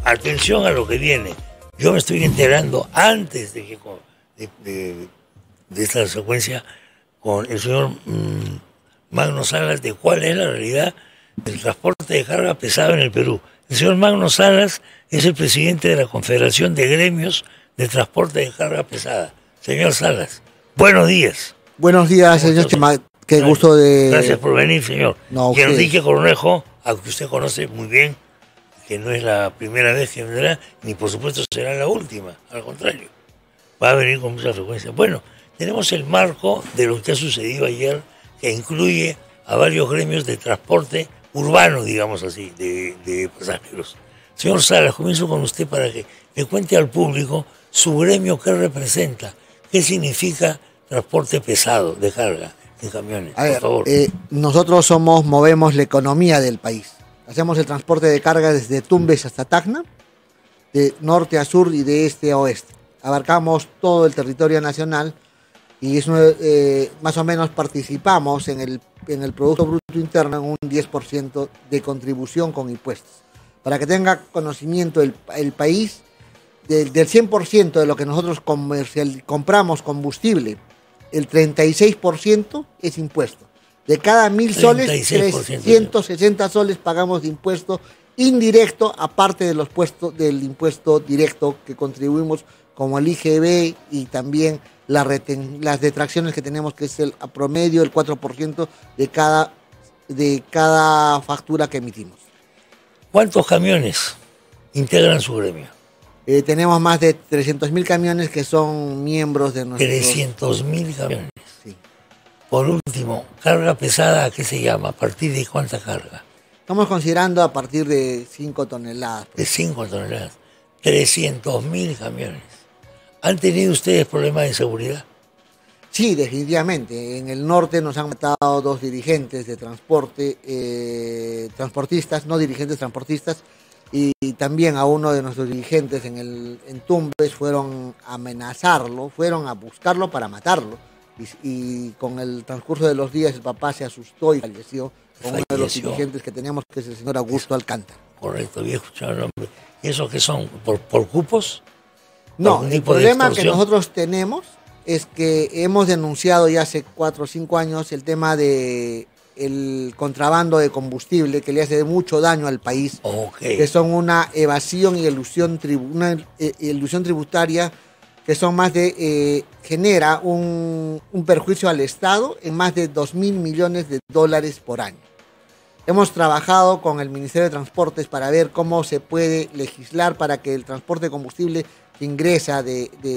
atención a lo que viene. Yo me estoy enterando antes de esta secuencia con el señor Magno Salas de cuál es la realidad del transporte de carga pesada en el Perú. El señor Magno Salas es el presidente de la Confederación de Gremios de Transporte de Carga Pesada. Señor Salas, buenos días. Buenos días, señor Chema. Qué gusto de... Gracias por venir, señor. No, y Enrique Cornejo, a que usted conoce muy bien, que no es la primera vez que vendrá, ni por supuesto será la última, al contrario. Va a venir con mucha frecuencia. Bueno, tenemos el marco de lo que ha sucedido ayer, que incluye a varios gremios de transporte urbano, digamos así, de pasajeros. Señor Salas, comienzo con usted para que le cuente al público su gremio, qué representa, qué significa transporte pesado de carga en camiones. Por favor. Nosotros movemos la economía del país. Hacemos el transporte de carga desde Tumbes hasta Tacna, de norte a sur y de este a oeste. Abarcamos todo el territorio nacional y más o menos participamos en el Producto Bruto Interno en un 10% de contribución con impuestos. Para que tenga conocimiento el país, del 100% de lo que nosotros compramos combustible, el 36% es impuesto. De cada 1.000 soles, 360 soles pagamos de impuesto indirecto, aparte de del impuesto directo que contribuimos como el IGB y también las detracciones que tenemos, que es a promedio el 4% de cada factura que emitimos. ¿Cuántos camiones integran su gremio? Tenemos más de 300.000 camiones que son miembros de nuestro... 300.000 camiones. Sí. Por último, carga pesada, ¿a qué se llama? ¿A partir de cuánta carga? Estamos considerando a partir de 5 toneladas. De 5 toneladas. 300.000 camiones. ¿Han tenido ustedes problemas de seguridad? Sí, definitivamente. En el norte nos han matado 2 dirigentes de transporte, transportistas, no dirigentes transportistas, y también a uno de nuestros dirigentes en Tumbes fueron a amenazarlo, fueron a buscarlo para matarlo. Y con el transcurso de los días el papá se asustó y falleció con uno de los dirigentes que teníamos, que es el señor Augusto Alcántara. Correcto, había escuchado el nombre. ¿Y esos qué son? ¿Por cupos? No, el problema que nosotros tenemos es que hemos denunciado ya hace 4 o 5 años el tema de el contrabando de combustible, que le hace mucho daño al país, que son una evasión y ilusión tributaria, que son más de genera un perjuicio al Estado en más de 2.000 millones de dólares por año. Hemos trabajado con el Ministerio de Transportes para ver cómo se puede legislar para que el transporte de combustible que ingresa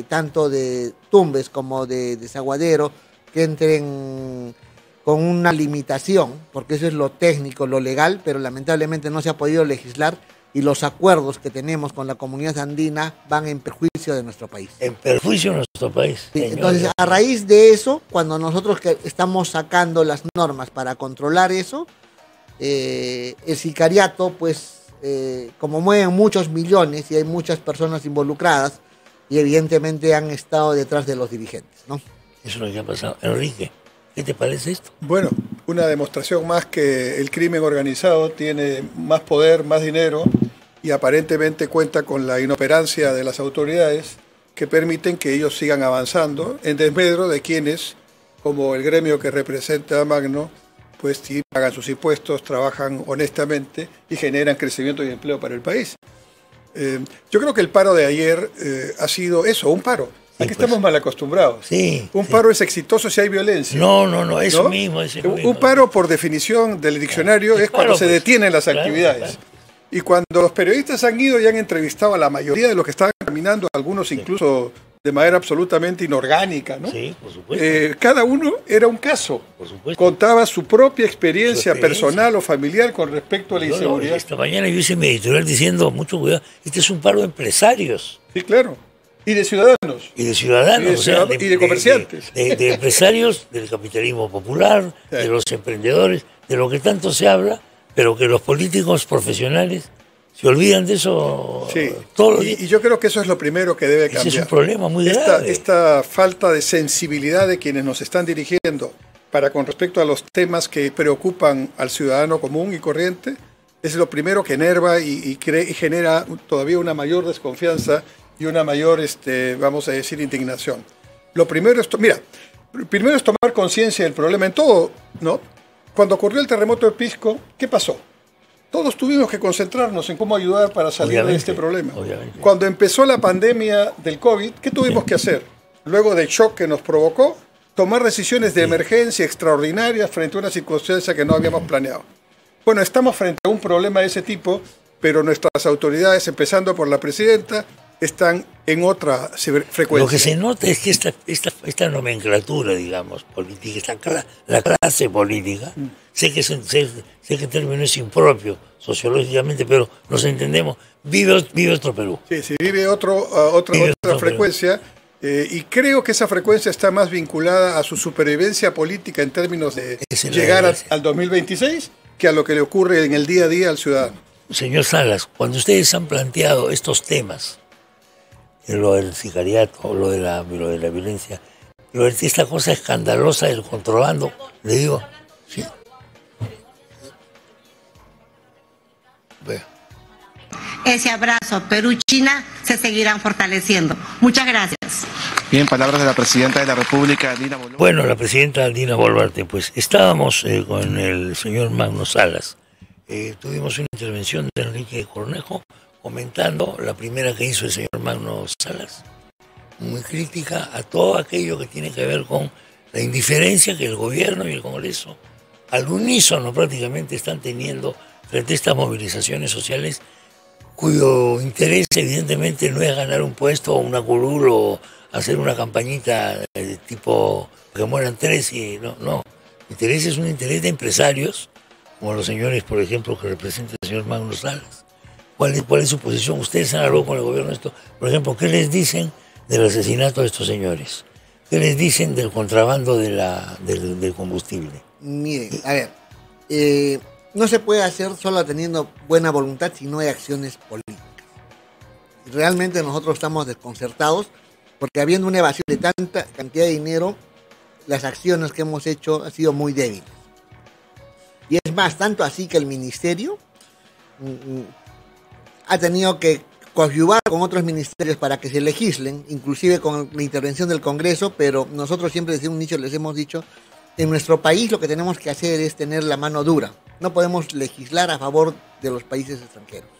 tanto de Tumbes como de Desaguadero, que entren con una limitación, porque eso es lo técnico, lo legal, pero lamentablemente no se ha podido legislar y los acuerdos que tenemos con la comunidad andina van en perjuicio de nuestro país. En perjuicio de nuestro país. Sí, entonces, a raíz de eso, cuando nosotros estamos sacando las normas para controlar eso, el sicariato, pues, como mueven muchos millones y hay muchas personas involucradas, y evidentemente han estado detrás de los dirigentes, ¿no? Eso es lo que ha pasado. Enrique, ¿qué te parece esto? Bueno, una demostración más que el crimen organizado tiene más poder, más dinero y aparentemente cuenta con la inoperancia de las autoridades que permiten que ellos sigan avanzando en desmedro de quienes, como el gremio que representa a Magno, pues sí pagan sus impuestos, trabajan honestamente y generan crecimiento y empleo para el país. Yo creo que el paro de ayer ha sido eso, un paro. Sí, Aquí estamos mal acostumbrados. Sí, un paro es exitoso si hay violencia. No, eso ¿no? mismo. Un paro, por definición del diccionario, es cuando se detienen las actividades. Claro. Y cuando los periodistas han ido y han entrevistado a la mayoría de los que estaban caminando, algunos incluso de manera absolutamente inorgánica, ¿no? Sí, por supuesto. Cada uno era un caso. Por supuesto. Contaba su propia experiencia personal o familiar con respecto a la inseguridad. Esta mañana yo hice mi editorial diciendo, mucho cuidado, este es un paro de empresarios. Sí, claro. Y de ciudadanos. Y de ciudadanos. Y de comerciantes. De empresarios, del capitalismo popular, sí, de los emprendedores, de lo que tanto se habla, pero que los políticos profesionales se olvidan de eso, sí, todos los días. Y yo creo que eso es lo primero que debe cambiar. Ese es un problema muy grave. Esta falta de sensibilidad de quienes nos están dirigiendo con respecto a los temas que preocupan al ciudadano común y corriente, Es lo primero que enerva y genera todavía una mayor desconfianza y una mayor, vamos a decir, indignación. Lo primero es, primero es tomar conciencia del problema en todo, ¿no? Cuando ocurrió el terremoto de Pisco, ¿qué pasó? Todos tuvimos que concentrarnos en cómo ayudar para salir de este problema. Obviamente. Cuando empezó la pandemia del COVID, ¿qué tuvimos que hacer? Luego del shock que nos provocó, tomar decisiones de emergencia extraordinarias frente a una circunstancia que no habíamos planeado. Bueno, estamos frente a un problema de ese tipo, pero nuestras autoridades, empezando por la presidenta, están en otra frecuencia. Lo que se nota es que esta nomenclatura, digamos, política, la clase política, sé que el término es impropio sociológicamente, pero nos entendemos, vive otro Perú. Sí, vive otra frecuencia, y creo que esa frecuencia está más vinculada a su supervivencia política en términos de llegar al 2026 que a lo que le ocurre en el día a día al ciudadano. Señor Salas, cuando ustedes han planteado estos temas, lo del sicariato, lo de la violencia, lo de esta cosa escandalosa del contrabando, le digo, sí. Vea. Ese abrazo Perú-China se seguirán fortaleciendo. Muchas gracias. Bien, palabras de la Presidenta de la República, Dina Boluarte. Bueno, la Presidenta Dina Boluarte, pues estábamos con el señor Magno Salas. Tuvimos una intervención de Enrique Cornejo comentando la primera que hizo el señor Magno Salas, muy crítica a todo aquello que tiene que ver con la indiferencia que el gobierno y el Congreso al unísono prácticamente están teniendo frente a estas movilizaciones sociales, cuyo interés evidentemente no es ganar un puesto o una curul o hacer una campañita de tipo que mueran tres y no. El interés es un interés de empresarios, como los señores, por ejemplo, que representa el señor Magno Salas. ¿Cuál es su posición? Ustedes han hablado con el gobierno de esto. Por ejemplo, ¿qué les dicen del asesinato de estos señores? ¿Qué les dicen del contrabando del combustible? Miren, a ver, no se puede hacer solo teniendo buena voluntad si no hay acciones políticas. Realmente nosotros estamos desconcertados porque habiendo una evasión de tanta cantidad de dinero, las acciones que hemos hecho han sido muy débiles. Y es más, tanto así que el ministerio ha tenido que coadyuvar con otros ministerios para que se legislen, inclusive con la intervención del Congreso, pero nosotros siempre desde un inicio les hemos dicho, en nuestro país lo que tenemos que hacer es tener la mano dura. No podemos legislar a favor de los países extranjeros.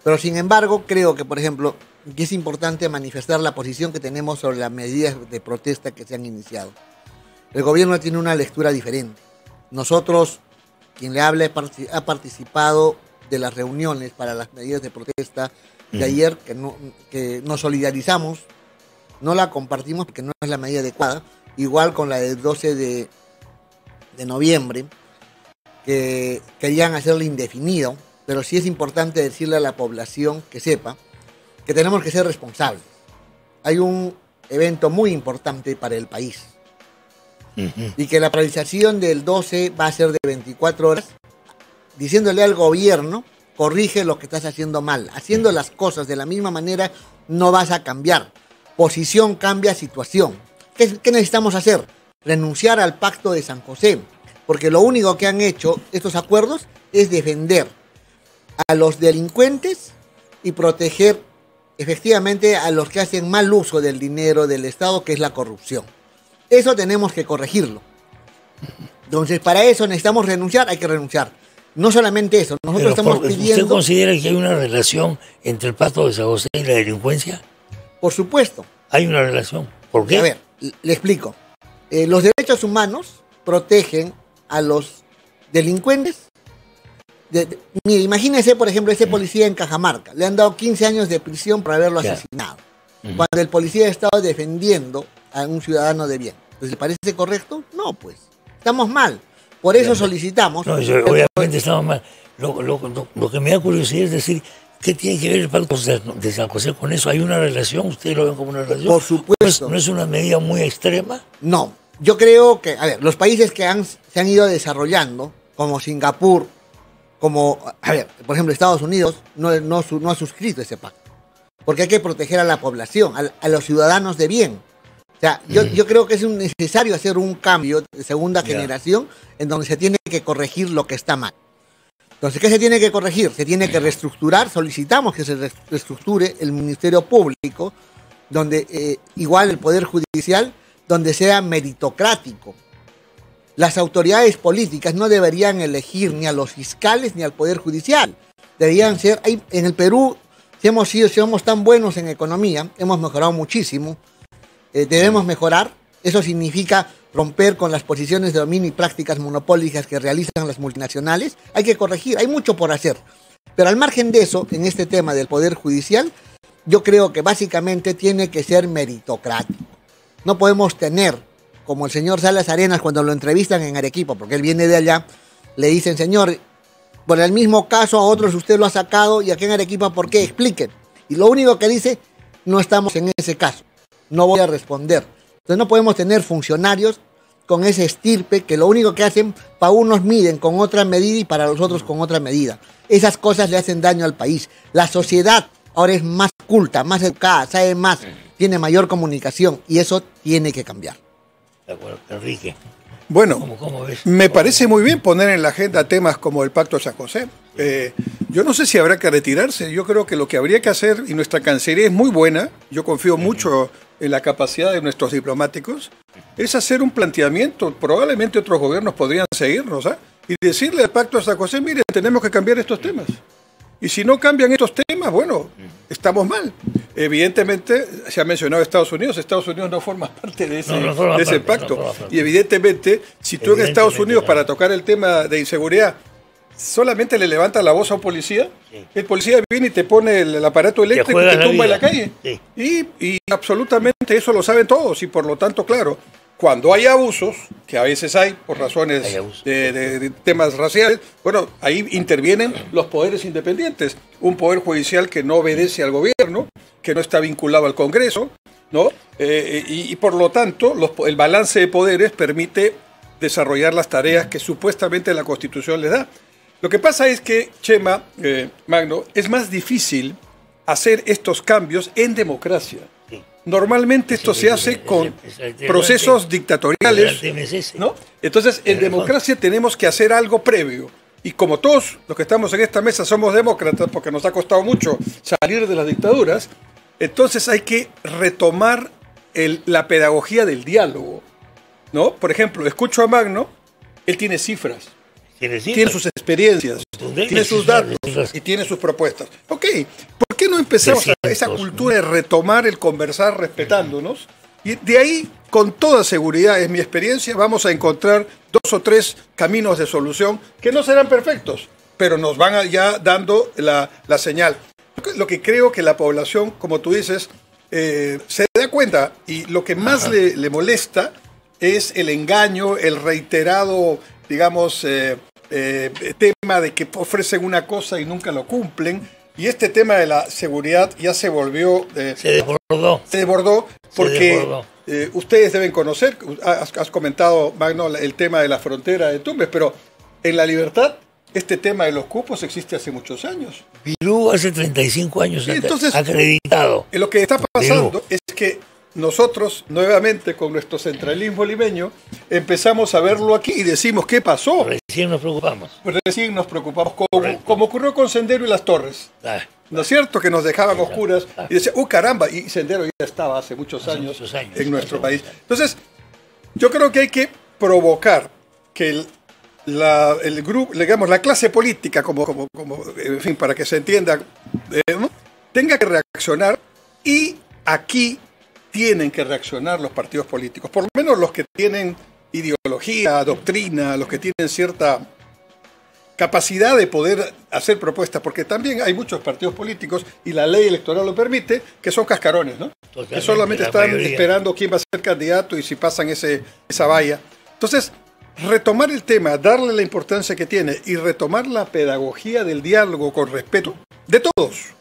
Pero sin embargo, creo que, por ejemplo, que es importante manifestar la posición que tenemos sobre las medidas de protesta que se han iniciado. El gobierno tiene una lectura diferente. Nosotros, quien le habla, ha participado de las reuniones para las medidas de protesta de ayer, que nos solidarizamos, no la compartimos porque no es la medida adecuada, igual con la del 12 de noviembre, que querían hacerlo indefinido, pero sí es importante decirle a la población que sepa que tenemos que ser responsables. Hay un evento muy importante para el país, y que la paralización del 12 va a ser de 24 horas, diciéndole al gobierno, corrige lo que estás haciendo mal. Haciendo las cosas de la misma manera no vas a cambiar. Posición cambia situación. ¿Qué necesitamos hacer? Renunciar al pacto de San José, porque lo único que han hecho estos acuerdos es defender a los delincuentes y proteger efectivamente a los que hacen mal uso del dinero del Estado, que es la corrupción. Eso tenemos que corregirlo. Entonces, para eso necesitamos renunciar, hay que renunciar. No solamente eso, nosotros estamos pidiendo... ¿Usted considera que hay una relación entre el pacto de San José y la delincuencia? Por supuesto. Hay una relación. ¿Por qué? A ver, le explico. Los derechos humanos protegen a los delincuentes. Mire, imagínese, por ejemplo, ese policía en Cajamarca. Le han dado 15 años de prisión por haberlo asesinado. Cuando el policía ha estado defendiendo a un ciudadano de bien. ¿Les parece correcto? No, pues. Estamos mal. Por eso solicitamos... No, obviamente estamos mal. Lo que me da curiosidad es decir, ¿qué tiene que ver el pacto de San José con eso? ¿Hay una relación? ¿Ustedes lo ven como una relación? Por supuesto. ¿No es una medida muy extrema? No. Yo creo que, a ver, los países que se han ido desarrollando, como Singapur, como, a ver, por ejemplo, Estados Unidos, no ha suscrito ese pacto. Porque hay que proteger a la población, a los ciudadanos de bien. O sea, yo creo que es necesario hacer un cambio de segunda generación en donde se tiene que corregir lo que está mal. Entonces, ¿qué se tiene que corregir? Se tiene que reestructurar, solicitamos que se reestructure el Ministerio Público, donde igual el Poder Judicial, donde sea meritocrático. Las autoridades políticas no deberían elegir ni a los fiscales ni al Poder Judicial. Deberían ser, en el Perú, si somos tan buenos en economía, hemos mejorado muchísimo, debemos mejorar. Eso significa romper con las posiciones de dominio y prácticas monopólicas que realizan las multinacionales. Hay que corregir, hay mucho por hacer. Pero al margen de eso, en este tema del Poder Judicial, yo creo que básicamente tiene que ser meritocrático. No podemos tener, como el señor Salas Arenas cuando lo entrevistan en Arequipa, porque él viene de allá, le dicen, señor, por el mismo caso a otros usted lo ha sacado y aquí en Arequipa, ¿por qué? Expliquen. Y lo único que dice, no estamos en ese caso, no voy a responder. Entonces no podemos tener funcionarios con ese estirpe que lo único que hacen, para unos miden con otra medida y para los otros con otra medida. Esas cosas le hacen daño al país. La sociedad ahora es más culta, más educada, sabe más, tiene mayor comunicación y eso tiene que cambiar. De acuerdo, Enrique. Bueno, ¿Cómo ves? me parece muy bien poner en la agenda temas como el Pacto de San José. Yo no sé si habrá que retirarse. Yo creo que lo que habría que hacer, y nuestra Cancillería es muy buena, yo confío mucho en la capacidad de nuestros diplomáticos, es hacer un planteamiento. Probablemente otros gobiernos podrían seguirnos, y decirle al Pacto de San José, miren, tenemos que cambiar estos temas. Y si no cambian estos temas, bueno, estamos mal. Evidentemente, se ha mencionado Estados Unidos. Estados Unidos no forma parte de ese pacto. Y evidentemente, si tú en Estados Unidos, para tocar el tema de inseguridad, solamente le levantas la voz a un policía, el policía viene y te pone el aparato eléctrico y te tumba en la calle. Sí. Y absolutamente eso lo saben todos. Y por lo tanto, claro, cuando hay abusos, que a veces hay por razones de temas raciales, bueno, ahí intervienen los poderes independientes. Un poder judicial que no obedece al gobierno, que no está vinculado al Congreso, ¿no? Y por lo tanto, el balance de poderes permite desarrollar las tareas que supuestamente la Constitución les da. Lo que pasa es que, Chema, Magno, es más difícil hacer estos cambios en democracia. Normalmente esto se hace con procesos dictatoriales, ¿no? Entonces, en democracia tenemos que hacer algo previo. Y como todos los que estamos en esta mesa somos demócratas, porque nos ha costado mucho salir de las dictaduras, entonces hay que retomar la pedagogía del diálogo, ¿no? Por ejemplo, escucho a Magno, él tiene cifras. Tiene sus experiencias, tiene sus datos y tiene sus propuestas. Ok, ¿por qué no empezamos a esa cultura de retomar el conversar respetándonos? Y de ahí, con toda seguridad, es mi experiencia, vamos a encontrar 2 o 3 caminos de solución que no serán perfectos, pero nos van ya dando la señal. Lo que creo que la población, como tú dices, se da cuenta, y lo que más le molesta es el engaño, el reiterado, digamos, tema de que ofrecen una cosa y nunca lo cumplen. Y este tema de la seguridad ya se volvió... se desbordó porque ustedes deben conocer, has comentado, Magno, el tema de la frontera de Tumbes, pero en La Libertad este tema de los cupos existe hace muchos años. Perú hace 35 años entonces, acreditado. Lo que está pasando es que nosotros, nuevamente, con nuestro centralismo limeño, empezamos a verlo aquí y decimos, ¿qué pasó? Recién nos preocupamos. Como ocurrió con Sendero y Las Torres. ¿No es cierto? Que nos dejaban oscuras y decían, caramba, y Sendero ya estaba hace muchos años en nuestro país. Entonces, yo creo que hay que provocar que el grupo, digamos, la clase política, en fin, para que se entienda, ¿no?, tenga que reaccionar, y aquí tienen que reaccionar los partidos políticos, por lo menos los que tienen ideología, doctrina, los que tienen cierta capacidad de poder hacer propuestas, porque también hay muchos partidos políticos, y la ley electoral lo permite, que son cascarones, ¿no? Totalmente, que solamente están esperando quién va a ser candidato y si pasan esa valla. Entonces, retomar el tema, darle la importancia que tiene y retomar la pedagogía del diálogo con respeto de todos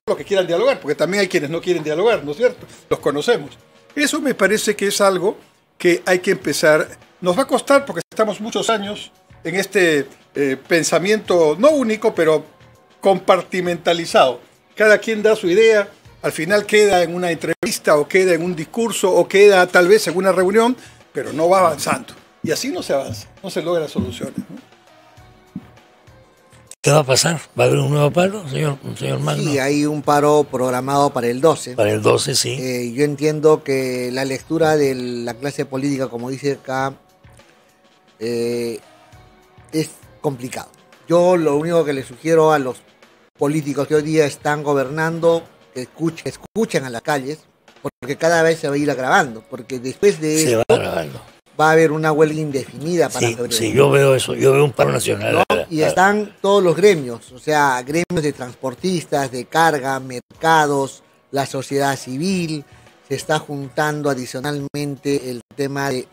los que quieran dialogar, porque también hay quienes no quieren dialogar, ¿no es cierto? Los conocemos. Eso me parece que es algo que hay que empezar. Nos va a costar porque estamos muchos años en este pensamiento no único, pero compartimentalizado. Cada quien da su idea, al final queda en una entrevista o queda en un discurso o queda tal vez en una reunión, pero no va avanzando. Y así no se avanza, no se logra soluciones, ¿no? ¿Qué va a pasar? ¿Va a haber un nuevo paro, señor Magno? Sí, hay un paro programado para el 12. Para el 12, sí. Yo entiendo que la lectura de la clase política, como dice acá, es complicado. Yo lo único que le sugiero a los políticos que hoy día están gobernando, que escuchen a las calles, porque cada vez se va a ir agravando, porque después de Se esto va agravando. va a haber una huelga indefinida para febrero. Sí, yo veo eso, yo veo un paro nacional. ¿No? Y están todos los gremios, o sea, gremios de transportistas, de carga, mercados, la sociedad civil, se está juntando adicionalmente el tema de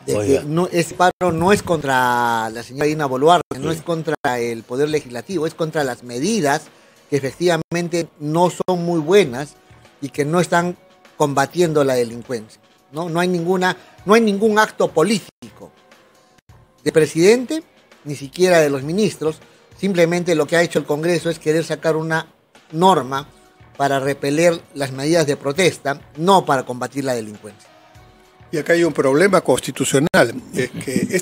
que ese paro no es contra la señora Dina Boluarte, no es contra el Poder Legislativo, es contra las medidas que efectivamente no son muy buenas y que no están combatiendo la delincuencia. No hay ningún acto político del presidente, ni siquiera de los ministros. Simplemente lo que ha hecho el Congreso es querer sacar una norma para repeler las medidas de protesta, no para combatir la delincuencia. Y acá hay un problema constitucional, es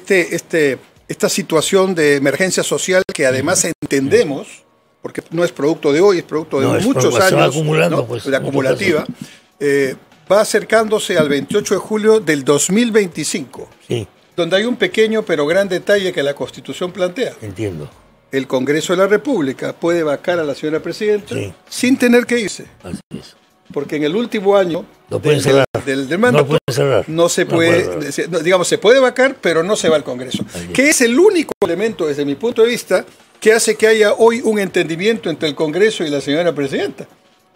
que esta situación de emergencia social que además entendemos, porque no es producto de hoy, es producto de muchos años, se va acumulando, pues, de acumulativa, va acercándose al 28 de julio del 2025, sí, donde hay un pequeño pero gran detalle que la Constitución plantea. Entiendo. El Congreso de la República puede vacar a la señora presidenta sin tener que irse. Así es. Porque en el último año del mandato no se puede, digamos, se puede vacar, pero no se va al Congreso. Que es el único elemento, desde mi punto de vista, que hace que haya hoy un entendimiento entre el Congreso y la señora presidenta.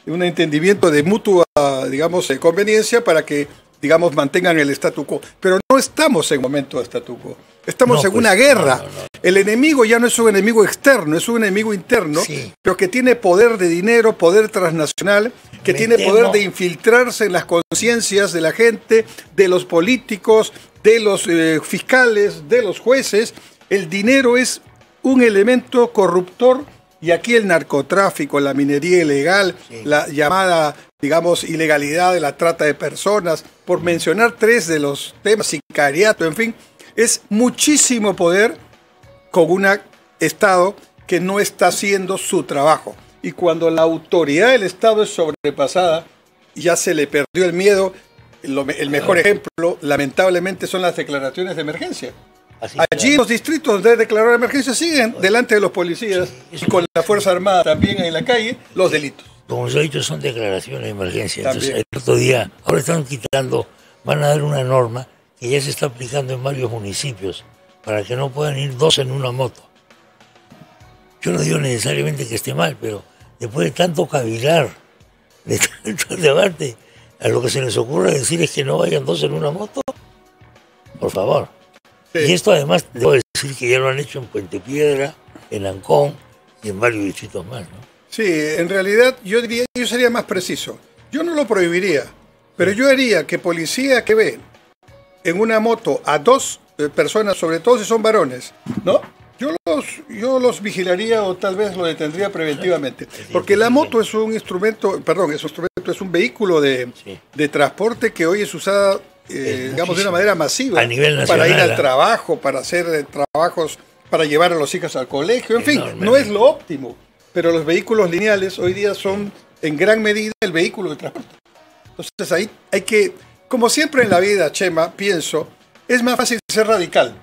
Un entendimiento de mutua, digamos, conveniencia para que, digamos, mantengan el statu quo. Pero no estamos en momento de statu quo. Estamos en una guerra. El enemigo ya no es un enemigo externo, es un enemigo interno, pero que tiene poder de dinero, poder transnacional, que tiene poder de infiltrarse en las conciencias de la gente, de los políticos, de los fiscales, de los jueces. El dinero es un elemento corruptor y aquí el narcotráfico, la minería ilegal, la llamada, digamos, ilegalidad de la trata de personas, por mencionar tres de los temas, sicariato, en fin, es muchísimo poder con un Estado que no está haciendo su trabajo. Y cuando la autoridad del Estado es sobrepasada, ya se le perdió el miedo. El mejor ejemplo, lamentablemente, son las declaraciones de emergencia. Allí en los distritos donde hay declarado emergencia siguen delante de los policías y con la Fuerza Armada también en la calle los delitos. Como se ha dicho, son declaraciones de emergencia. Entonces, el otro día, ahora están quitando, van a dar una norma que ya se está aplicando en varios municipios para que no puedan ir dos en una moto. Yo no digo necesariamente que esté mal, pero después de tanto cavilar, de tanto debate, a lo que se les ocurre decir es que no vayan dos en una moto, por favor. Y esto además, debo decir que ya lo han hecho en Puente Piedra, en Ancón y en varios distritos más, ¿no? Sí, en realidad yo sería más preciso. Yo no lo prohibiría, pero yo haría que policía que ve en una moto a dos personas, sobre todo si son varones, ¿no? Yo los vigilaría o tal vez lo detendría preventivamente. Porque la moto es un instrumento, es un vehículo de transporte que hoy es usada, digamos, de una manera masiva. A nivel nacional, para ir al trabajo, para hacer trabajos, para llevar a los hijos al colegio, en fin, no es lo óptimo. Pero los vehículos lineales hoy día son en gran medida el vehículo de transporte. Entonces ahí hay que, como siempre en la vida, Chema, pienso, es más fácil ser radical.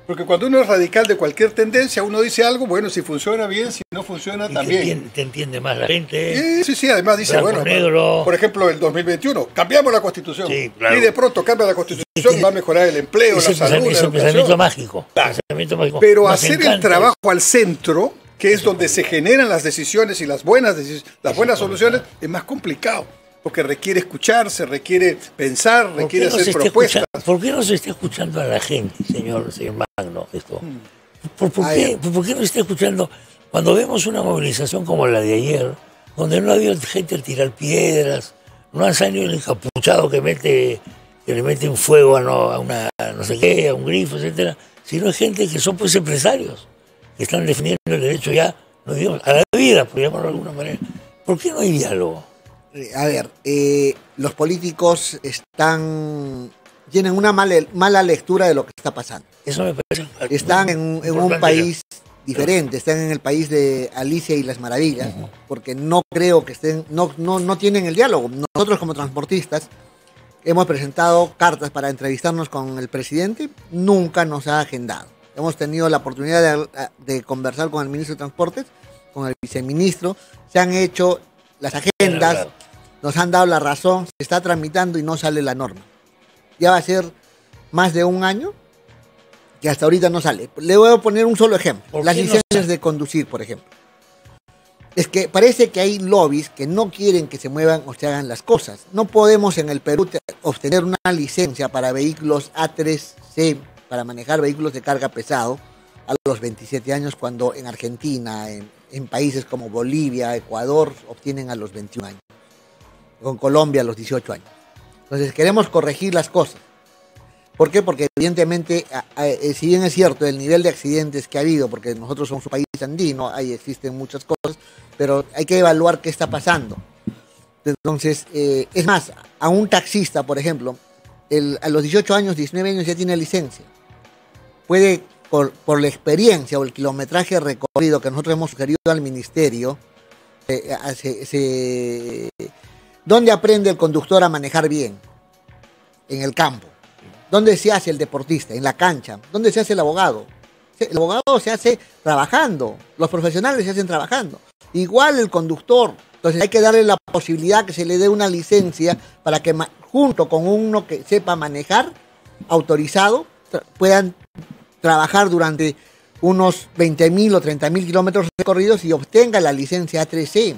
Porque cuando uno es radical de cualquier tendencia, uno dice algo, bueno, si funciona bien, si no funciona también. Te entiende más la gente. Sí, además dice, bueno, negro. Por ejemplo, el 2021, cambiamos la Constitución. Sí, claro. Y de pronto cambia la Constitución, va a mejorar el empleo, la salud, es un pensamiento mágico. Claro. Pero hacer el trabajo al centro, que es donde se generan las decisiones y las buenas soluciones, es más complicado. Porque requiere escucharse, requiere pensar, requiere hacer propuestas. ¿Por qué no se está escuchando a la gente, señor Magno? Esto? ¿Por qué no se está escuchando? Cuando vemos una movilización como la de ayer, donde no había gente al tirar piedras, no han salido el encapuchado que le mete un fuego a una no sé qué, a un grifo, etcétera, sino hay gente que son pues empresarios, que están defendiendo el derecho ya, no digamos, a la vida, por llamarlo de alguna manera. ¿Por qué no hay diálogo? A ver, los políticos tienen una mala lectura de lo que está pasando. Eso me parece. Están en un país diferente, están en el país de Alicia y las Maravillas, porque no creo que estén, no tienen el diálogo. Nosotros como transportistas hemos presentado cartas para entrevistarnos con el presidente, nunca nos ha agendado. Hemos tenido la oportunidad de conversar con el ministro de Transportes, con el viceministro, se han hecho las agendas, nos han dado la razón, se está tramitando y no sale la norma. Ya va a ser más de un año que hasta ahorita no sale. Le voy a poner un solo ejemplo. Las licencias de conducir, por ejemplo. Es que parece que hay lobbies que no quieren que se muevan o se hagan las cosas. No podemos en el Perú obtener una licencia para vehículos A3C, para manejar vehículos de carga pesado, a los 27 años, cuando en Argentina, en países como Bolivia, Ecuador, obtienen a los 21 años. Con Colombia a los 18 años. Entonces queremos corregir las cosas. ¿Por qué? Porque evidentemente, si bien es cierto el nivel de accidentes que ha habido, porque nosotros somos un país andino, ahí existen muchas cosas, pero hay que evaluar qué está pasando. Entonces, es más, a un taxista, por ejemplo, a los 18 años, 19 años ya tiene licencia. Puede, por la experiencia o el kilometraje recorrido que nosotros hemos sugerido al ministerio, ¿dónde aprende el conductor a manejar bien? En el campo. ¿Dónde se hace el deportista? En la cancha. ¿Dónde se hace el abogado? El abogado se hace trabajando. Los profesionales se hacen trabajando. Igual el conductor. Entonces hay que darle la posibilidad que se le dé una licencia para que junto con uno que sepa manejar, autorizado, puedan trabajar durante unos 20.000 o 30.000 kilómetros recorridos y obtenga la licencia A3C.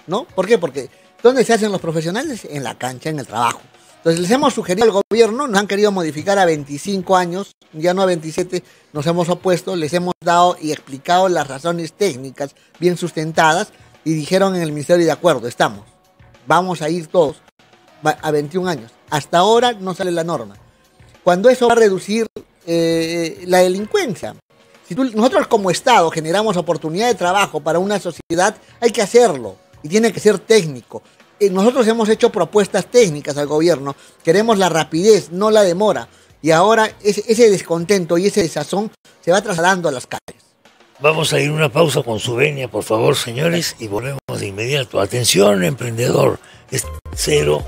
¿No? ¿Por qué? Porque ¿dónde se hacen los profesionales? En la cancha, en el trabajo. Entonces les hemos sugerido al gobierno, nos han querido modificar a 25 años, ya no a 27, nos hemos opuesto, les hemos dado y explicado las razones técnicas bien sustentadas y dijeron en el ministerio de acuerdo, estamos, vamos a ir todos a 21 años. Hasta ahora no sale la norma. Cuando eso va a reducir la delincuencia. Si nosotros como Estado generamos oportunidad de trabajo para una sociedad, hay que hacerlo y tiene que ser técnico. Nosotros hemos hecho propuestas técnicas al gobierno, queremos la rapidez, no la demora, y ahora ese descontento y ese desazón se va trasladando a las calles. Vamos a ir a una pausa con su venia, por favor, señores, y volvemos de inmediato. Atención, emprendedor, es 0-0.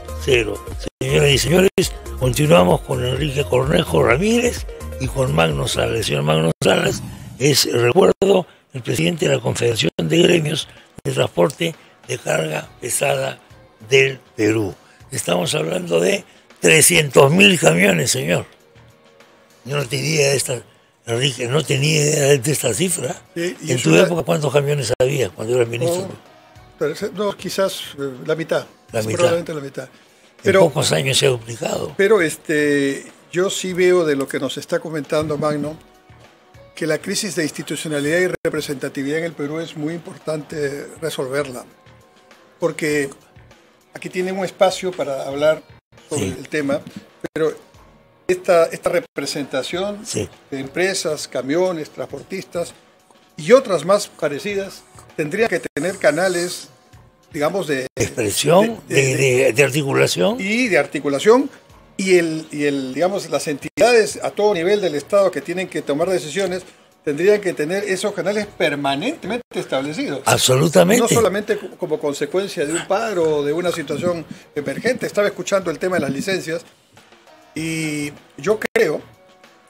Señoras y señores, continuamos con Enrique Cornejo Ramírez y con Magno Salas. El señor Magno Salas es, recuerdo, el presidente de la Confederación de Gremios de Transporte de Carga Pesada del Perú. Estamos hablando de 300.000 camiones, señor. Yo no tenía idea de esta, Enrique, no tenía idea de esta cifra. Sí, en tu época, ¿cuántos camiones había cuando eras ministro? No, quizás la mitad. Probablemente la mitad. Pero, en pocos años se ha duplicado. Pero yo sí veo de lo que nos está comentando Magno, que la crisis de institucionalidad y representatividad en el Perú es muy importante resolverla. Porque aquí tienen un espacio para hablar sobre el tema, pero esta representación de empresas, camiones, transportistas y otras más parecidas tendrían que tener canales, digamos, de expresión, de articulación. Y de articulación, y digamos, las entidades a todo nivel del Estado que tienen que tomar decisiones tendrían que tener esos canales permanentemente establecidos. Absolutamente. No solamente como consecuencia de un paro o de una situación emergente. Estaba escuchando el tema de las licencias y yo creo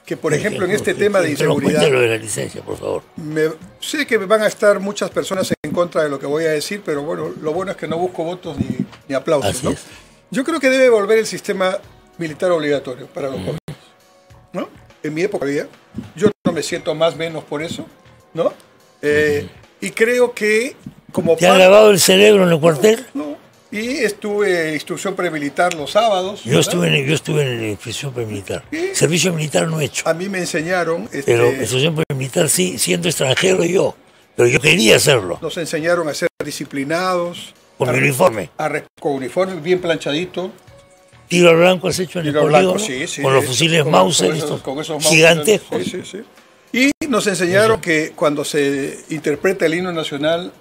que, por ejemplo, en este tema de inseguridad... Lo de la licencia, por favor. Sé que van a estar muchas personas en contra de lo que voy a decir, pero bueno, lo bueno es que no busco votos ni aplausos, ¿no? Yo creo que debe volver el sistema militar obligatorio para los jóvenes, ¿no? En mi época había, yo no me siento más o menos por eso, ¿no? Y creo que como... ¿Te han lavado el cerebro en el cuartel? No. Y estuve en instrucción premilitar los sábados. Yo estuve en instrucción premilitar. Servicio militar no he hecho. A mí me enseñaron... Pero instrucción premilitar sí, siendo extranjero yo. Pero yo quería hacerlo. Nos enseñaron a ser disciplinados. Con uniforme. Con uniforme bien planchadito. Tiro al blanco has hecho en el polígono, con los fusiles Mauser, estos gigantescos. Sí. Y nos enseñaron que cuando se interpreta el himno nacional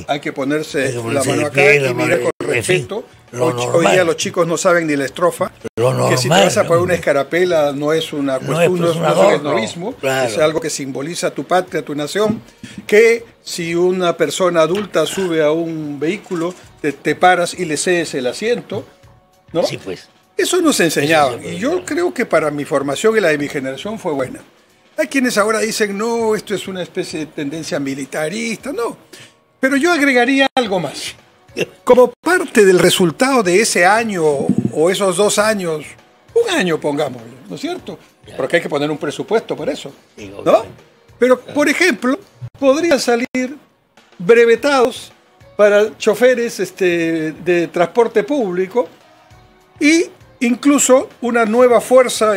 hay que ponerse la mano acá y mirar con respeto Hoy día los chicos no saben ni la estrofa. Que si te vas a poner una escarapela no es una cuestión, no es un esnovismo, claro. Es algo que simboliza tu patria, tu nación. Que si una persona adulta sube a un vehículo, te paras y le cedes el asiento, ¿no? Sí, pues. Eso nos enseñaban. Y yo creo que para mi formación y la de mi generación fue buena. Hay quienes ahora dicen, no, esto es una especie de tendencia militarista, no. Pero yo agregaría algo más. Como parte del resultado de ese año o esos 2 años, un año pongámoslo, ¿no es cierto? Porque hay que poner un presupuesto por eso, ¿no? Pero, por ejemplo, podrían salir brevetados para choferes de transporte público y incluso una nueva fuerza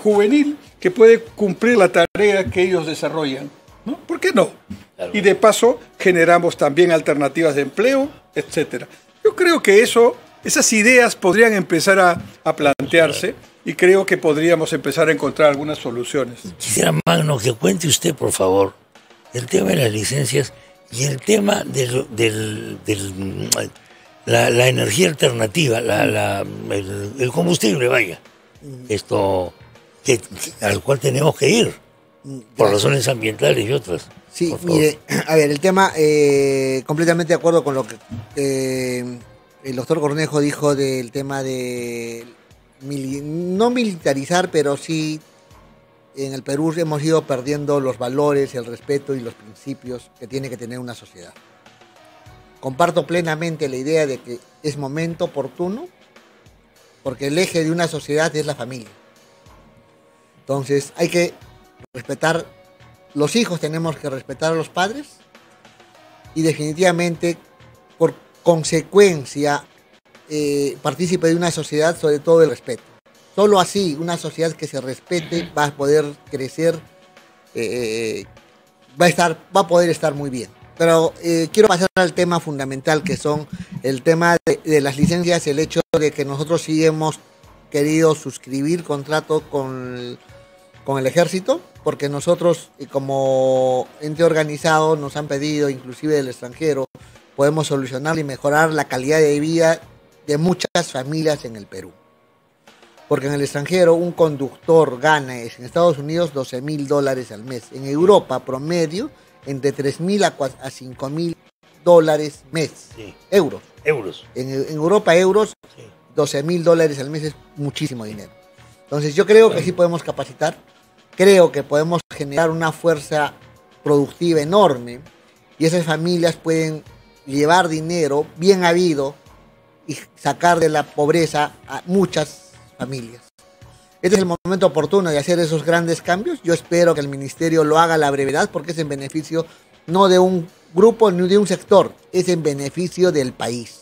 juvenil que puede cumplir la tarea que ellos desarrollan, ¿no? ¿Por qué no? Claro. Y de paso generamos también alternativas de empleo, etcétera. Yo creo que esas ideas podrían empezar a plantearse y creo que podríamos empezar a encontrar algunas soluciones. Quisiera, Magno, que cuente usted, por favor, el tema de las licencias y el tema la energía alternativa, el combustible, vaya. Esto al cual tenemos que ir, por razones ambientales y otras. Sí, mire, a ver, el tema, completamente de acuerdo con lo que el doctor Cornejo dijo del tema de no militarizar, pero sí en el Perú hemos ido perdiendo los valores, el respeto y los principios que tiene que tener una sociedad. Comparto plenamente la idea de que es momento oportuno, porque el eje de una sociedad es la familia. Entonces hay que respetar, los hijos tenemos que respetar a los padres y definitivamente por consecuencia partícipe de una sociedad, sobre todo el respeto. Solo así una sociedad que se respete va a poder crecer, va a poder estar muy bien. Pero quiero pasar al tema fundamental, que son el tema de las licencias, el hecho de que nosotros sí hemos querido suscribir contrato con el ejército, porque nosotros como ente organizado nos han pedido, inclusive del extranjero, podemos solucionar y mejorar la calidad de vida de muchas familias en el Perú. Porque en el extranjero un conductor gana en Estados Unidos $12,000 al mes. En Europa promedio entre $3,000 a $5,000 mes. Sí. Euros. En Europa euros, sí. $12,000 al mes es muchísimo dinero. Entonces yo creo que sí podemos capacitar, creo que podemos generar una fuerza productiva enorme y esas familias pueden llevar dinero bien habido y sacar de la pobreza a muchas familias. Este es el momento oportuno de hacer esos grandes cambios. Yo espero que el ministerio lo haga a la brevedad porque es en beneficio no de un grupo ni de un sector, es en beneficio del país.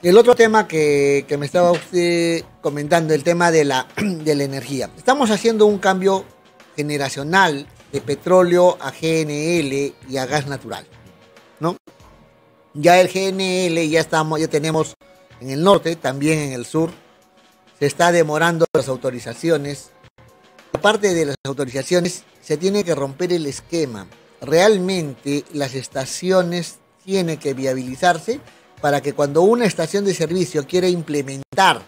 El otro tema que me estaba usted comentando, el tema de la energía. Estamos haciendo un cambio generacional de petróleo a GNL y a gas natural, ¿no? Ya el GNL ya tenemos en el norte, también en el sur. Se está demorando las autorizaciones. Aparte de las autorizaciones, se tiene que romper el esquema. Realmente las estaciones tienen que viabilizarse para que cuando una estación de servicio quiera implementar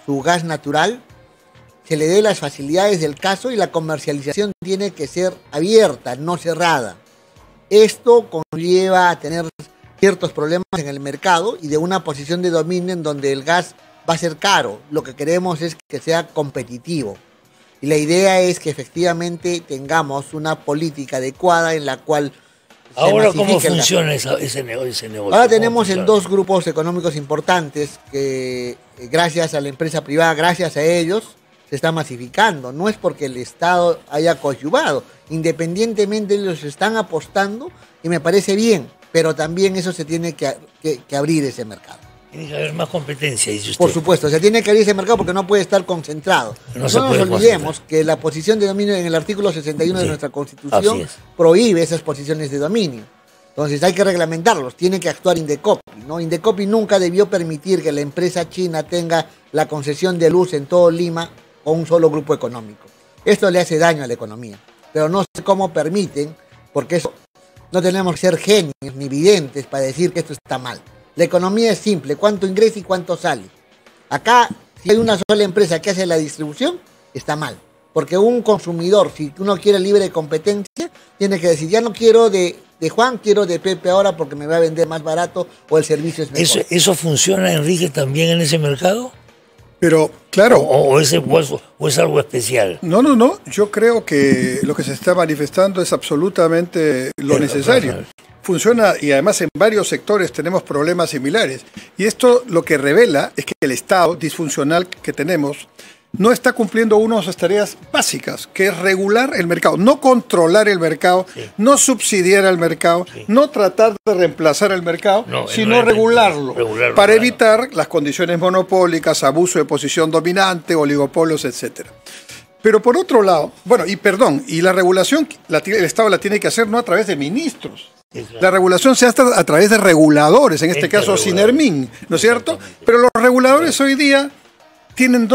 su gas natural, se le dé las facilidades del caso y la comercialización tiene que ser abierta, no cerrada. Esto conlleva a tener ciertos problemas en el mercado y de una posición de dominio en donde el gas va a ser caro. Lo que queremos es que sea competitivo. Y la idea es que efectivamente tengamos una política adecuada en la cual... Ahora, ¿cómo funciona ese negocio? Ahora tenemos en 2 grupos económicos importantes que gracias a la empresa privada, gracias a ellos, se está masificando. No es porque el Estado haya coadyuvado. Independientemente ellos están apostando y me parece bien, pero también eso se tiene que abrir ese mercado. Tiene que haber más competencia, dice usted. Por supuesto, se tiene que abrir ese mercado porque no puede estar concentrado. No nos olvidemos que la posición de dominio en el artículo 61 de nuestra Constitución prohíbe esas posiciones de dominio. Entonces hay que reglamentarlos, tiene que actuar Indecopi, ¿no? Indecopi nunca debió permitir que la empresa china tenga la concesión de luz en todo Lima o un solo grupo económico. Esto le hace daño a la economía, pero no sé cómo permiten, porque eso no tenemos que ser genios ni videntes para decir que esto está mal. La economía es simple, cuánto ingresa y cuánto sale. Acá, si hay una sola empresa que hace la distribución, está mal. Porque un consumidor, si uno quiere libre competencia, tiene que decir, ya no quiero de Juan, quiero de Pepe ahora porque me va a vender más barato o el servicio es mejor. ¿Eso funciona, Enrique, también en ese mercado? Pero, claro. ¿O es algo especial? No. Yo creo que lo que se está manifestando es absolutamente lo necesario. Funciona y además en varios sectores tenemos problemas similares. Y esto lo que revela es que el Estado disfuncional que tenemos no está cumpliendo una de sus tareas básicas, que es regular el mercado, no controlar el mercado, no subsidiar al mercado, no tratar de reemplazar el mercado, sino regularlo, para evitar las condiciones monopólicas, abuso de posición dominante, oligopolios, etcétera. Pero por otro lado, y la regulación el Estado la tiene que hacer no a través de ministros. La regulación se hace a través de reguladores, en este caso Sinermin, ¿no es cierto? Pero los reguladores hoy día tienen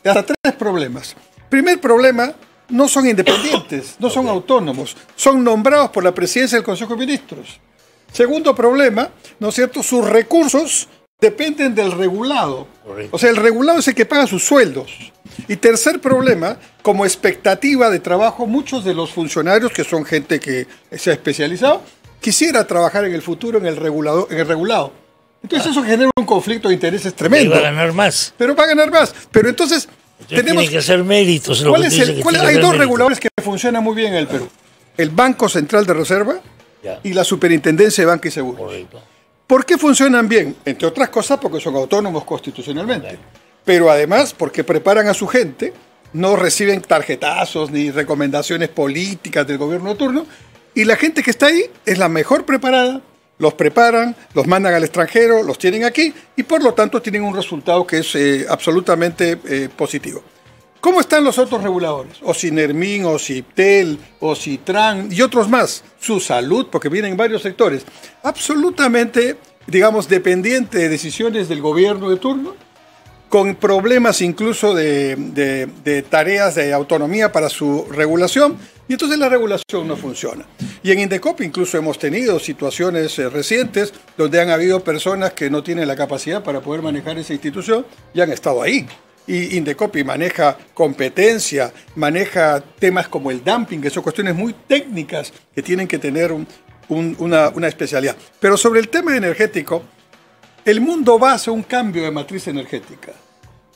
hasta tres problemas. Primer problema, no son independientes, no son autónomos, son nombrados por la presidencia del Consejo de Ministros. Segundo problema, ¿no es cierto? Sus recursos dependen del regulado. O sea, el regulado es el que paga sus sueldos. Y tercer problema, como expectativa de trabajo, muchos de los funcionarios, que son gente que se ha especializado, quisiera trabajar en el futuro en el regulado. Entonces eso genera un conflicto de intereses tremendo. Y va a ganar más. Pero va a ganar más. Pero entonces tenemos que hacer méritos. Hay dos reguladores que funcionan muy bien en el Perú. El Banco Central de Reserva y la Superintendencia de Banca y Seguros. Correcto. ¿Por qué funcionan bien? Entre otras cosas porque son autónomos constitucionalmente. Claro. Pero además porque preparan a su gente, no reciben tarjetazos ni recomendaciones políticas del gobierno de turno, y la gente que está ahí es la mejor preparada. Los preparan, los mandan al extranjero, los tienen aquí y por lo tanto tienen un resultado que es absolutamente positivo. ¿Cómo están los otros reguladores? O Sinermin, o Ciptel, o Citran y otros más. Su salud, porque vienen varios sectores. Absolutamente, digamos, dependiente de decisiones del gobierno de turno, con problemas incluso de tareas de autonomía para su regulación, y entonces la regulación no funciona. Y en Indecop incluso hemos tenido situaciones recientes donde han habido personas que no tienen la capacidad para poder manejar esa institución y han estado ahí. Y Indecop maneja competencia, maneja temas como el dumping, que son cuestiones muy técnicas que tienen que tener una especialidad. Pero sobre el tema energético, el mundo va hacia un cambio de matriz energética.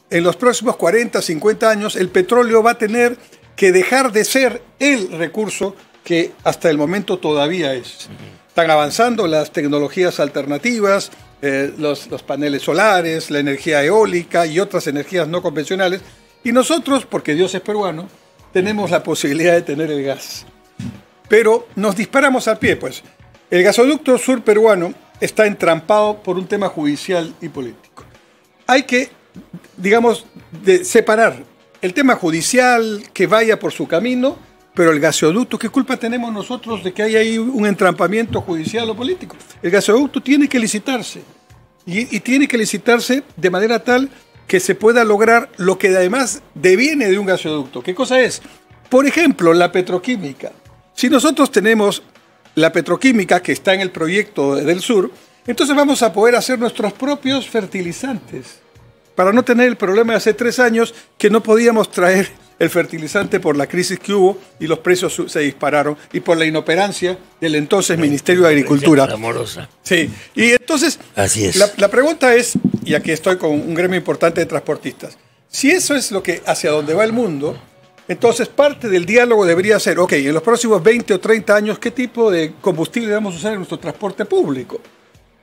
En los próximos 40, 50 años, el petróleo va a tener que dejar de ser el recurso que hasta el momento todavía es. Están avanzando las tecnologías alternativas, los paneles solares, la energía eólica y otras energías no convencionales. Y nosotros, porque Dios es peruano, tenemos la posibilidad de tener el gas. Pero nos disparamos al pie, pues. El gasoducto sur peruano está entrampado por un tema judicial y político. Hay que, digamos, separar el tema judicial, que vaya por su camino, pero el gasoducto, ¿qué culpa tenemos nosotros de que haya ahí un entrampamiento judicial o político? El gasoducto tiene que licitarse y tiene que licitarse de manera tal que se pueda lograr lo que además deviene de un gasoducto. ¿Qué cosa es? Por ejemplo, la petroquímica. Si nosotros tenemos la petroquímica que está en el proyecto del sur, entonces vamos a poder hacer nuestros propios fertilizantes para no tener el problema de hace 3 años que no podíamos traer el fertilizante por la crisis que hubo y los precios se dispararon y por la inoperancia del entonces Ministerio de Agricultura. Amorosa. Sí, y entonces así es. La pregunta es, y aquí estoy con un gremio importante de transportistas, si eso es lo que hacia donde va el mundo, entonces parte del diálogo debería ser, ok, en los próximos 20 o 30 años, ¿qué tipo de combustible vamos a usar en nuestro transporte público?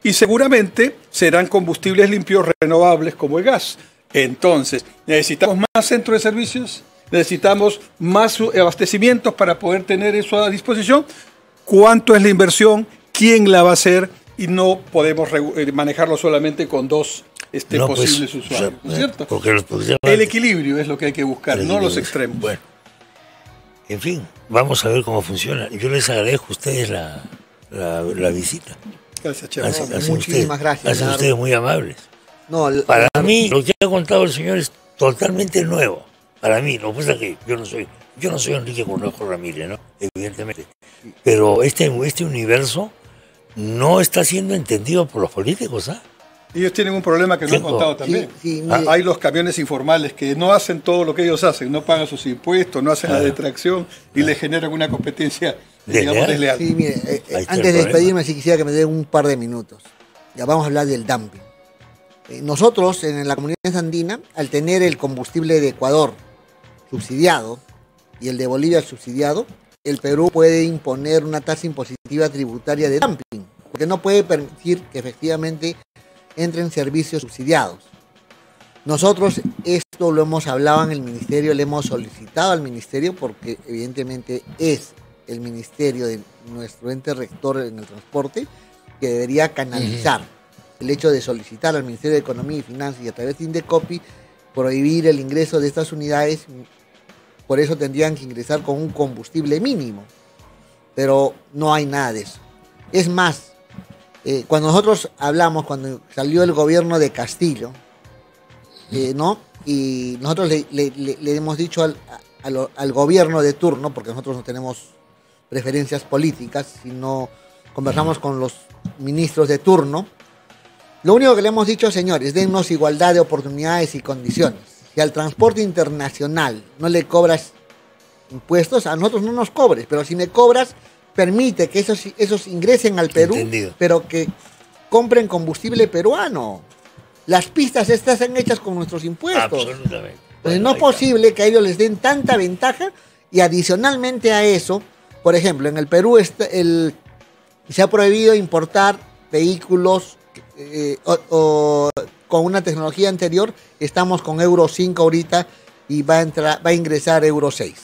Y seguramente serán combustibles limpios, renovables, como el gas. Entonces, necesitamos más centros de servicios, necesitamos más abastecimientos para poder tener eso a disposición. ¿Cuánto es la inversión? ¿Quién la va a hacer? Y no podemos manejarlo solamente con 2 posibles usuarios, ¿no es cierto? Porque el equilibrio es lo que hay que buscar, no los extremos. Bueno, en fin, vamos a ver cómo funciona. Yo les agradezco a ustedes la visita. Gracias, Chema. Muchísimas gracias. Hacen ustedes muy amables. No, para mí, lo que ha contado el señor es totalmente nuevo. Para mí, lo que pasa es que yo no soy Enrique Cornejo Ramírez, ¿no? Evidentemente. Pero este universo no está siendo entendido por los políticos, ¿ah? Ellos tienen un problema que no han contado también. Hay los camiones informales que no hacen todo lo que ellos hacen, no pagan sus impuestos, no hacen la detracción y le generan una competencia, digamos, desleal. Sí, mire, antes de despedirme, sí quisiera que me den un par de minutos. Ya vamos a hablar del dumping. Nosotros, en la comunidad andina, al tener el combustible de Ecuador subsidiado y el de Bolivia subsidiado, el Perú puede imponer una tasa impositiva tributaria de dumping, porque no puede permitir que efectivamente entren servicios subsidiados. Nosotros esto lo hemos hablado en el ministerio, le hemos solicitado al ministerio porque evidentemente es el ministerio de nuestro ente rector en el transporte que debería canalizar el hecho de solicitar al Ministerio de Economía y Finanzas y a través de Indecopi prohibir el ingreso de estas unidades. Por eso tendrían que ingresar con un combustible mínimo, pero no hay nada de eso. Es más, cuando nosotros hablamos, cuando salió el gobierno de Castillo, ¿no? Y nosotros le hemos dicho al gobierno de turno, porque nosotros no tenemos preferencias políticas, sino conversamos con los ministros de turno, lo único que le hemos dicho, señores, dennos igualdad de oportunidades y condiciones. Si al transporte internacional no le cobras impuestos, a nosotros no nos cobres, pero si me cobras, permite que esos ingresen al Perú, pero que compren combustible peruano. Las pistas estas están hechas con nuestros impuestos. Absolutamente. Entonces no es posible que a ellos les den tanta ventaja y adicionalmente a eso, por ejemplo, en el Perú se ha prohibido importar vehículos con una tecnología anterior. Estamos con Euro 5 ahorita y va a ingresar Euro 6.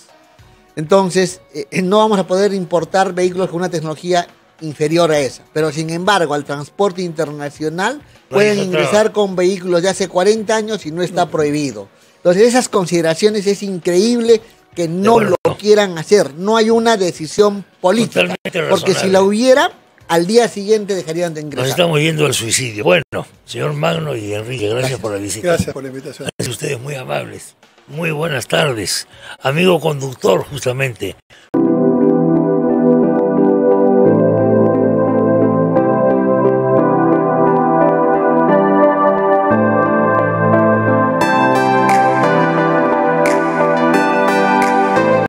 Entonces, no vamos a poder importar vehículos con una tecnología inferior a esa. Pero, sin embargo, al transporte internacional pueden ingresar con vehículos de hace 40 años y no está prohibido. Entonces, esas consideraciones es increíble que no lo quieran hacer. No hay una decisión política. Porque si la hubiera, al día siguiente dejarían de ingresar. Nos estamos yendo al suicidio. Bueno, señor Magno y Enrique, gracias por la visita. Gracias por la invitación. Gracias a ustedes, muy amables. Muy buenas tardes. Amigo conductor, justamente.